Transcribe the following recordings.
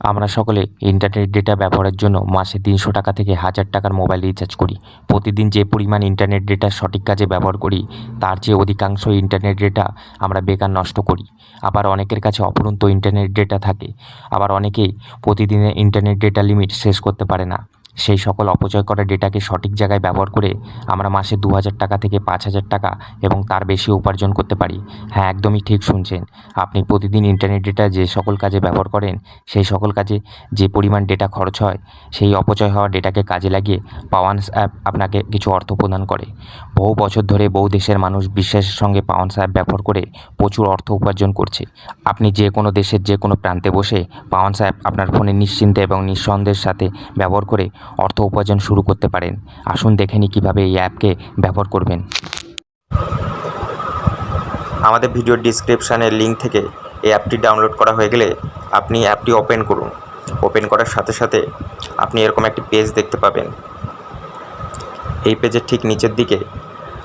আমরা সকলে internet data ব্যবহারের জন্য মাসে ৩০০ টাকা থেকে ১,০০০ টাকার মোবাইল রিচার্জ করি। প্রতিদিন যে পরিমাণ ইন্টারনেট ডেটা সঠিক কাজে ব্যবহার করি তার চেয়ে অধিকাংশ ইন্টারনেট ডেটা আমরা বেকার নষ্ট করি। আবার অনেকের কাছে অফুরন্ত ইন্টারনেট ডেটা থাকে। আবার অনেকেই প্রতিদিনের ইন্টারনেট ডেটা লিমিট শেষ করতে পারে না। সেই সকল অপচয় করা ডেটাকে সঠিক জায়গায় ব্যবহার করে আমরা মাসে ২,০০০ টাকা থেকে ৫,০০০ টাকা এবং তার বেশি উপার্জন করতে পারি। হ্যাঁ, একদমই ঠিক শুনছেন। আপনি প্রতিদিন ইন্টারনেট ডেটা যে সকল কাজে ব্যবহার করেন সেই সকল কাজে যে পরিমাণ ডেটা খরচ হয় সেই অপচয় হওয়া ডেটাকে কাজে লাগিয়ে পাওয়ান্স অ্যাপ আপনাকে কিছু অর্থ প্রদান করে। বহু বছর ধরে বহু দেশের মানুষ বিশ্বাসের সঙ্গে পাওয়ান্স অ্যাপ ব্যবহার করে প্রচুর অর্থ উপার্জন করছে। আপনি যে কোনো দেশের যে কোনো প্রান্তে বসে পাওয়ান্স অ্যাপ আপনার ফোনে নিশ্চিন্তে এবং নিঃসন্দেহের সাথে ব্যবহার করে অর্থ উপার্জন শুরু করতে পারেন। আসুন দেখে নিই কীভাবে এই অ্যাপকে ব্যবহার করবেন। আমাদের ভিডিওর ডিসক্রিপশানের লিঙ্ক থেকে এই অ্যাপটি ডাউনলোড করা হয়ে গেলে আপনি অ্যাপটি ওপেন করুন। ওপেন করার সাথে সাথে আপনি এরকম একটি পেজ দেখতে পাবেন। এই পেজের ঠিক নিচের দিকে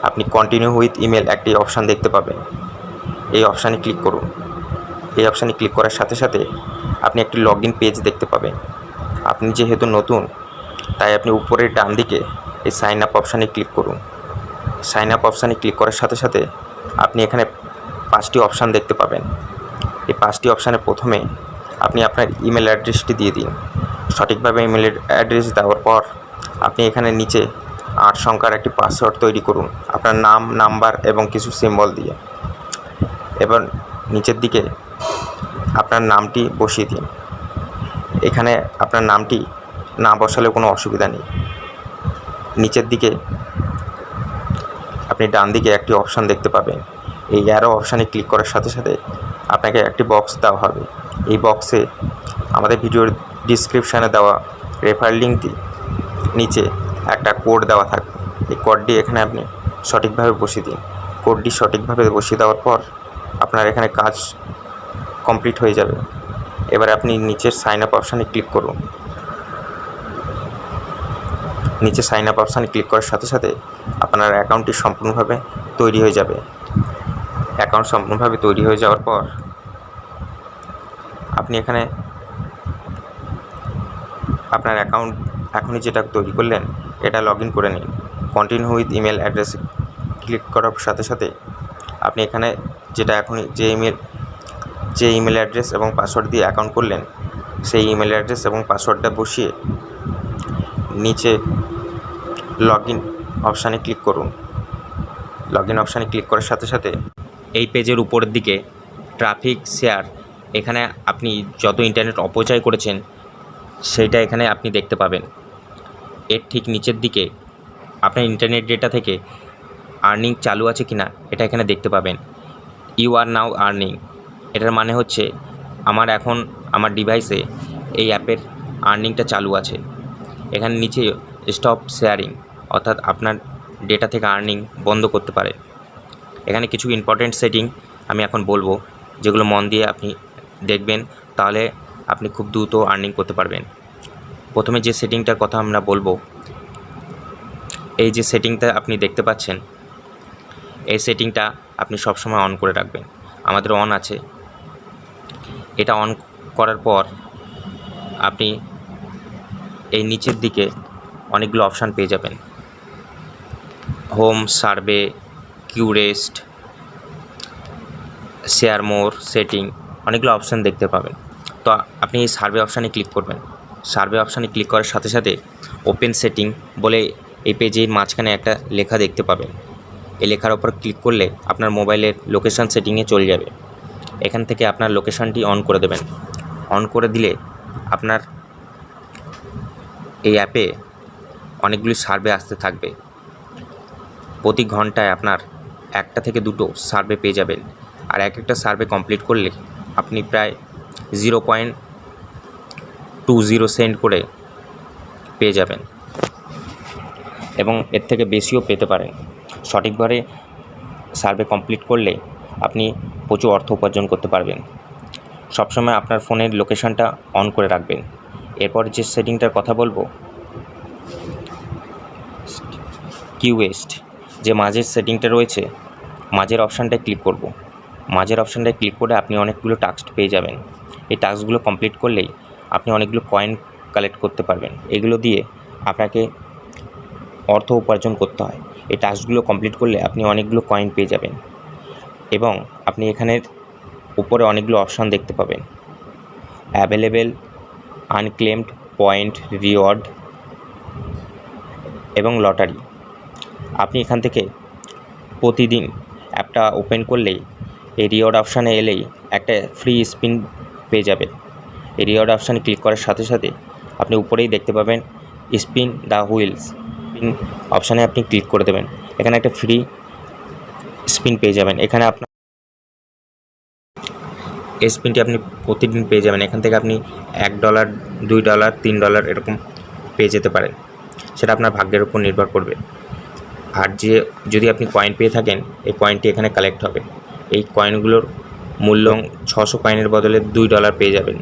আপনি কন্টিনিউ উইথ ইমেল একটি অপশান দেখতে পাবেন। এই অপশানে ক্লিক করুন। এই অপশানে ক্লিক করার সাথে সাথে আপনি একটি লগ ইন পেজ দেখতে পাবেন। আপনি যেহেতু নতুন তাই আপনি উপরের ডান দিকে এই সাইন আপ অপশানে ক্লিক করুন। সাইন আপ অপশানে ক্লিক করার সাথে সাথে আপনি এখানে 5টি অপশান দেখতে পাবেন। এই 5টি অপশানে প্রথমে আপনি আপনার ইমেল অ্যাড্রেসটি দিয়ে দিন। সঠিকভাবে ইমেল অ্যাড্রেস দেওয়ার পর আপনি এখানে নিচে 8 সংখ্যার একটি পাসওয়ার্ড তৈরি করুন আপনার নাম, নাম্বার এবং কিছু সিম্বল দিয়ে। এবার নিচের দিকে আপনার নামটি বসিয়ে দিন। এখানে আপনার নামটি না বসালে কোনো অসুবিধা নেই। নিচের দিকে আপনি ডান দিকে একটি অপশান দেখতে পাবেন। এই অ্যারো অপশানে ক্লিক করার সাথে সাথে আপনাকে একটি বক্স দেওয়া হবে। এই বক্সে আমাদের ভিডিওর ডিসক্রিপশানে দেওয়া রেফার লিঙ্কটি নিচে একটা কোড দেওয়া থাকবে। এই কোডটি এখানে আপনি সঠিকভাবে বসিয়ে দিন। কোডটি সঠিকভাবে বসিয়ে দেওয়ার পর আপনার এখানে কাজ কমপ্লিট হয়ে যাবে। এবার আপনি নিচের সাইন আপ অপশানে ক্লিক করুন। নিচে সাইন আপ অপশানে ক্লিক করার সাথে সাথে আপনার অ্যাকাউন্টটি সম্পূর্ণভাবে তৈরি হয়ে যাবে। অ্যাকাউন্ট সম্পূর্ণভাবে তৈরি হয়ে যাওয়ার পর আপনি এখানে আপনার অ্যাকাউন্ট এখনই যেটা তৈরি করলেন এটা লগ ইন করে নিন। Continue with email address click করার সাথে সাথে আপনি এখানে যেটা এখনই যে ইমেল অ্যাড্রেস এবং পাসওয়ার্ড দিয়ে অ্যাকাউন্ট করলেন সেই ইমেল অ্যাড্রেস এবং পাসওয়ার্ডটা বসিয়ে নিচে লগ ইন অপশানে ক্লিক করুন। লগ ইন অপশানে ক্লিক করার সাথে সাথে এই পেজের উপরের দিকে ট্রাফিক শেয়ার, এখানে আপনি যত ইন্টারনেট অপচয় করেছেন সেইটা এখানে আপনি দেখতে পাবেন। এর ঠিক নিচের দিকে আপনার ইন্টারনেট ডেটা থেকে আর্নিং চালু আছে কিনা এটা এখানে দেখতে পাবেন। ইউ আর নাও আর্নিং, এটার মানে হচ্ছে এখন আমার ডিভাইসে এই অ্যাপের আর্নিংটা চালু আছে। এখানে নিচে স্টপ শেয়ারিং, অর্থাৎ আপনার ডেটা থেকে আর্নিং বন্ধ করতে পারে। এখানে কিছু ইম্পর্টেন্ট সেটিং আমি এখন বলবো, যেগুলো মন দিয়ে আপনি দেখবেন, তাহলে আপনি খুব দ্রুত আর্নিং করতে পারবেন। প্রথমে যে সেটিংটার কথা আমরা বলবো, এই যে সেটিংটা আপনি দেখতে পাচ্ছেন, এই সেটিংটা আপনি সবসময় অন করে রাখবেন। আমাদের অন আছে। এটা অন করার পর আপনি এই নিচের দিকে অনেকগুলো অপশান পেয়ে যাবেন। হোম, সার্ভে, কিউরেস্ট, শেয়ার মোর, সেটিং, অনেকগুলো অপশান দেখতে পাবেন। তো আপনি এই সার্ভে অপশানে ক্লিক করবেন। সার্ভে অপশানে ক্লিক করার সাথে সাথে ওপেন সেটিং বলে এই পেজের মাঝখানে একটা লেখা দেখতে পাবেন। এই লেখার ওপর ক্লিক করলে আপনার মোবাইলের লোকেশান সেটিংয়ে চলে যাবে। এখান থেকে আপনার লোকেশানটি অন করে দেবেন। অন করে দিলে আপনার এই অ্যাপে অনেকগুলি সার্ভে আসতে থাকবে। প্রতি ঘন্টায় আপনার 1টা থেকে 2টো সার্ভে পেয়ে যাবেন। আর একটা সার্ভে কমপ্লিট করলে আপনি প্রায় 0.20 সেন্ট করে পেয়ে যাবেন এবং এর থেকে বেশিও পেতে পারেন। সঠিকভাবে সার্ভে কমপ্লিট করলে আপনি প্রচুর অর্থ উপার্জন করতে পারবেন। সবসময় আপনার ফোনের লোকেশানটা অন করে রাখবেন। এরপর যে সেটিংটার কথা বলবো, কিউরেস্ট, যে মাঝের সেটিংটা রয়েছে, মাঝের অপশানটায় ক্লিক করব। মাঝের অপশানটায় ক্লিক করে আপনি অনেকগুলো টাস্ক পেয়ে যাবেন। এই টাস্কগুলো কমপ্লিট করলেই আপনি অনেকগুলো কয়েন কালেক্ট করতে পারবেন। এগুলো দিয়ে আপনাকে অর্থ উপার্জন করতে হয়। এই টাস্কগুলো কমপ্লিট করলে আপনি অনেকগুলো কয়েন পেয়ে যাবেন এবং আপনি এখানের উপরে অনেকগুলো অপশান দেখতে পাবেন। অ্যাভেলেবেল, আনক্লেমড, পয়েন্ট, রিওয়ার্ড এবং লটারি। আপনি এখান থেকে প্রতিদিন অ্যাপটা ওপেন করলেই এই রিওয়ার্ড অপশানে এলেই একটা ফ্রি স্পিন পেয়ে যাবেন। এই রিওয়ার্ড অপশানে ক্লিক করার সাথে সাথে আপনি উপরেই দেখতে পাবেন স্পিন দ্য হুইলস। স্পিন অপশানে আপনি ক্লিক করে দেবেন। এখানে একটা ফ্রি স্পিন পেয়ে যাবেন। এখানে আপনার এই স্পিনটি আপনি প্রতিদিন পেয়ে যাবেন। এখান থেকে আপনি $1, $2, $3 এরকম পেয়ে যেতে পারেন। সেটা আপনার ভাগ্যের উপর নির্ভর করবে। আর যদি আপনি কয়েন পেয়ে থাকেন, এই কয়েনটি এখানে কালেক্ট হবে। এই কয়েনগুলোর মূল্য 600 কয়েনের বদলে $2 পেয়ে যাবেন।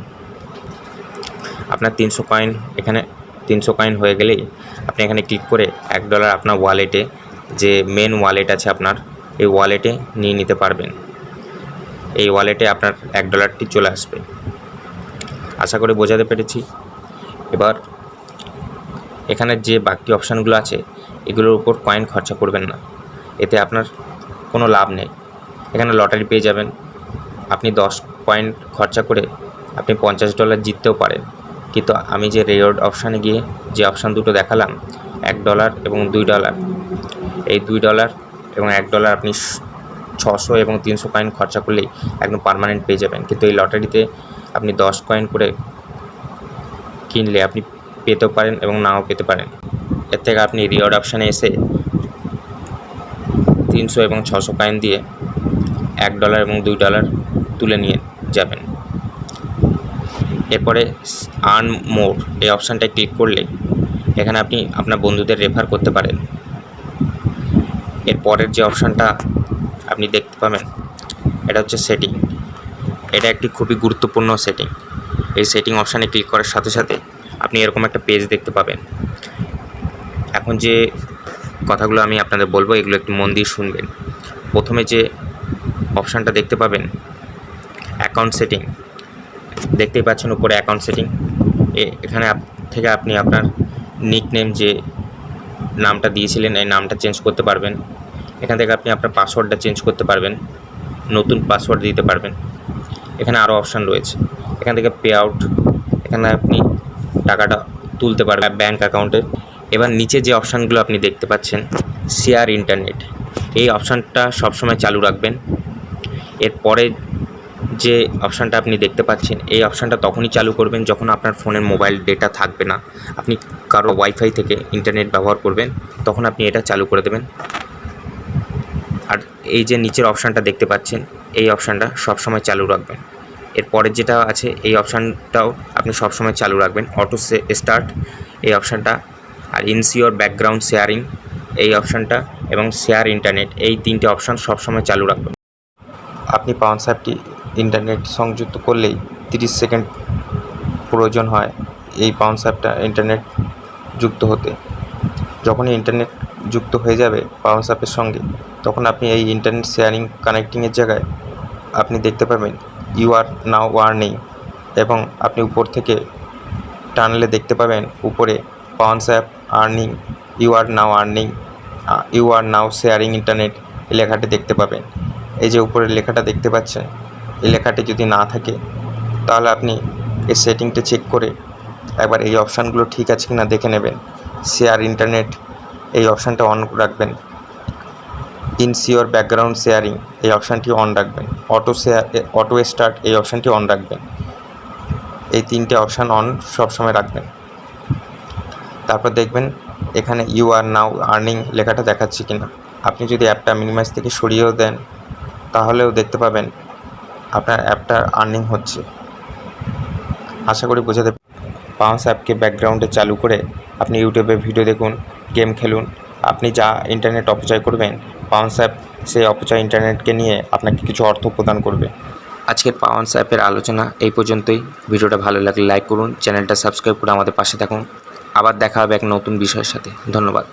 আপনার 300 কয়েন, এখানে 300 কয়েন হয়ে গেলেই আপনি এখানে ক্লিক করে $1 আপনার ওয়ালেটে, যে মেন ওয়ালেট আছে আপনার, এই ওয়ালেটে নিয়ে নিতে পারবেন। এই ওয়ালেটে আপনার $1টি চলে আসবে। আশা করি বোঝাতে পেরেছি। এবার এখানে যে বাকি অপশানগুলো আছে এগুলোর উপর কয়েন খরচা করবেন না, এতে আপনার কোনো লাভ নেই। এখানে লটারি পেয়ে যাবেন। আপনি 10 কয়েন খরচা করে আপনি $50 জিততেও পারেন। কিন্তু আমি যে রিওয়ার্ড অপশানে গিয়ে যে অপশান দুটো দেখালাম, $1 এবং $2, এই $2 এবং $1 আপনি 600 এবং 300 কয়েন খরচা করলেই একদম পার্মানেন্ট পেয়ে যাবেন। কিন্তু এই লটারিতে আপনি 10 কয়েন করে কিনলে আপনি পেতেও পারেন এবং নাও পেতে পারেন। এর থেকে আপনি রিওয়ার্ড অপশানে এসে 300 এবং 600 কয়েন দিয়ে $1 এবং $2 তুলে নিয়ে যাবেন। এরপরে আর্ন মোর এই অপশানটায় ক্লিক করলে এখানে আপনি আপনার বন্ধুদের রেফার করতে পারেন। এরপরের যে অপশানটা আপনি দেখতে পাবেন এটা হচ্ছে সেটিং। এটা একটি খুবই গুরুত্বপূর্ণ সেটিং। এই সেটিং অপশানে ক্লিক করার সাথে সাথে আপনি এরকম একটা পেজ দেখতে পাবেন। এখন যে কথাগুলো আমি আপনাদের বলবো এগুলো একটু মন দিয়ে শুনবেন। প্রথমে যে অপশানটা দেখতে পাবেন অ্যাকাউন্ট সেটিং, দেখতেই পাচ্ছেন উপরে অ্যাকাউন্ট সেটিং। এখানে থেকে আপনি আপনার নিকনেম, যে নামটা দিয়েছিলেন এই নামটা চেঞ্জ করতে পারবেন। এখান থেকে আপনি আপনার পাসওয়ার্ডটা চেঞ্জ করতে পারবেন, নতুন পাসওয়ার্ড দিতে পারবেন। এখানে আরও অপশান রয়েছে। এখান থেকে পে আউট, এখানে আপনি টাকাটা তুলতে পারবেন ব্যাঙ্ক অ্যাকাউন্টে। এবার নিচে যে অপশানগুলো আপনি দেখতে পাচ্ছেন শেয়ার ইন্টারনেট, এই অপশানটা সবসময় চালু রাখবেন। এরপরে যে অপশানটা আপনি দেখতে পাচ্ছেন এই অপশানটা তখনই চালু করবেন যখন আপনার ফোনের মোবাইল ডেটা থাকবে না, আপনি কারো ওয়াইফাই থেকে ইন্টারনেট ব্যবহার করবেন, তখন আপনি এটা চালু করে দেবেন। আর এই যে নিচের অপশানটা দেখতে পাচ্ছেন এই অপশানটা সবসময় চালু রাখবেন। এরপরের যেটা আছে এই অপশানটাও আপনি সবসময় চালু রাখবেন, অটো স্টার্ট এই অপশানটা, আর ইনসিওর ব্যাকগ্রাউন্ড শেয়ারিং এই অপশানটা, এবং শেয়ার ইন্টারনেট এই 3টে অপশান সবসময় চালু রাখবেন। আপনি পাউন্স অ্যাপটি ইন্টারনেট সংযুক্ত করলেই 30 সেকেন্ড প্রয়োজন হয় এই পাউন্স অ্যাপটা ইন্টারনেট যুক্ত হতে। যখনই ইন্টারনেট যুক্ত হয়ে যাবে পাউন্স অ্যাপের সঙ্গে, তখন আপনি এই ইন্টারনেট শেয়ারিং কানেক্টিংয়ের জায়গায় আপনি দেখতে পাবেন ইউ আর নাও আর্নিং, এবং আপনি উপর থেকে টানলে দেখতে পাবেন উপরে Pounce app earning, you are now earning, you are now sharing internet এই লেখাটি দেখতে পাবেন। এই যে উপরের লেখাটা দেখতে পাচ্ছেন, এই লেখাটি যদি না থাকে তাহলে আপনি এই সেটিংটা চেক করে একবার এই অপশানগুলো ঠিক আছে কিনা দেখে নেবেন। শেয়ার ইন্টারনেট এই অপশানটা অন রাখবেন, ইনসিওর ব্যাকগ্রাউন্ড শেয়ারিং এই অপশানটি অন রাখবেন, অটো স্টার্ট এই অপশানটি অন রাখবেন। এই 3টে অপশান অন সবসময় রাখবেন। তারপর দেখবেন এখানে ইউ আর নাও আর্নিং লেখাটা দেখাচ্ছে কিনা। আপনি যদি অ্যাপটা মিনিমাইজ থেকে সরিয়েও দেন তাহলেও দেখতে পাবেন আপনার অ্যাপটার আর্নিং হচ্ছে। আশা করি বোঝাতে। পাউন্স অ্যাপকে ব্যাকগ্রাউন্ডে চালু করে আপনি ইউটিউবে ভিডিও দেখুন, গেম খেলুন। আপনি যা ইন্টারনেট অপচয় করবেন পাউন্স অ্যাপ সেই অপচয় ইন্টারনেটকে নিয়ে আপনাকে কিছু অর্থ প্রদান করবে। আজকের পাউন্স অ্যাপের আলোচনা এই পর্যন্তই। ভিডিওটা ভালো লাগলে লাইক করুন, চ্যানেলটা সাবস্ক্রাইব করে আমাদের পাশে থাকুন। আবার দেখা হবে এক নতুন বিষয়ের সাথে। ধন্যবাদ।